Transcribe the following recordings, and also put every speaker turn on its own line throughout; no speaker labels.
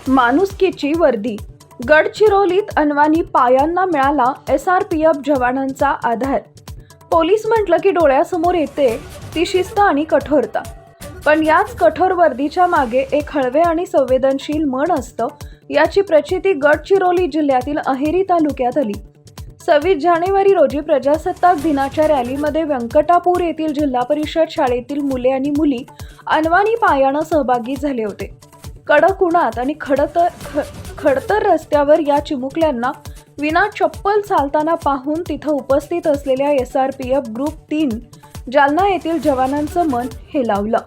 माणुसकीची वर्दी. गडचिरोलीत अनवाणी पायांना मिळाला SRPF जवानांचा आधार. पोलीस म्हटलं की डोळ्यासमोर येते ती शिस्त आणि कठोरता, पण याच कठोर वर्दीच्या मागे एक हळवे आणि संवेदनशील मन असतं, याची प्रचिती गडचिरोली जिल्ह्यातील अहेरी तालुक्यात आली. 26 जानेवारी रोजी प्रजासत्ताक दिनाच्या रॅलीमध्ये व्यंकटापूर येथील जिल्हा परिषद शाळेतील मुले आणि मुली अनवाणी पायानं सहभागी झाले होते. कडक उन्हात आणि खडतर रस्त्यावर या चिमुकल्यांना विना चप्पल चालताना पाहून तिथं उपस्थित असलेल्या SRPF ग्रुप 3 जालना येथील जवानांचं मन हेलावलं.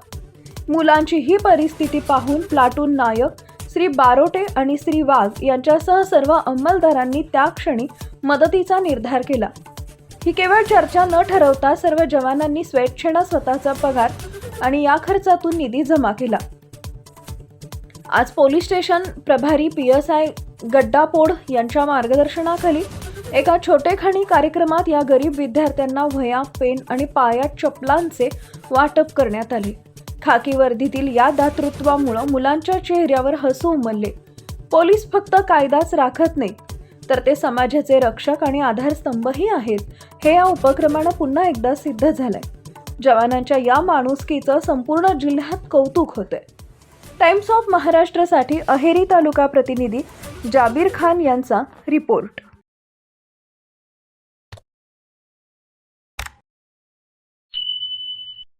मुलांची ही परिस्थिती पाहून प्लाटून नायक श्री बारोटे आणि श्री वाघ यांच्यासह सर्व अंमलदारांनी त्या क्षणी मदतीचा निर्धार केला. ही केवळ चर्चा न ठरवता सर्व जवानांनी स्वेच्छेने स्वतःचा पगार आणि या खर्चातून निधी जमा केला. आज पोलीस स्टेशन प्रभारी PSI गड्डापोड यांच्या मार्गदर्शनाखाली एका छोटेखानी कार्यक्रमात या गरीब विद्यार्थ्यांना वह्या, पेन आणि पायात चपलांचे वाटप करण्यात आले. खाकी वर्दीतील या दातृत्वामुळे मुलांच्या चेहऱ्यावर हसू उमलले. पोलीस फक्त कायदाच राखत नाही, तर ते समाजाचे रक्षक आणि आधारस्तंभही आहेत, हे या उपक्रमानं पुन्हा एकदा सिद्ध झालंय. जवानांच्या या माणुसकीचं संपूर्ण जिल्ह्यात कौतुक होतंय. टाइम्स ऑफ महाराष्ट्रसाठी अहेरी तालुका प्रतिनिधी जाबीर खान यांचा रिपोर्ट.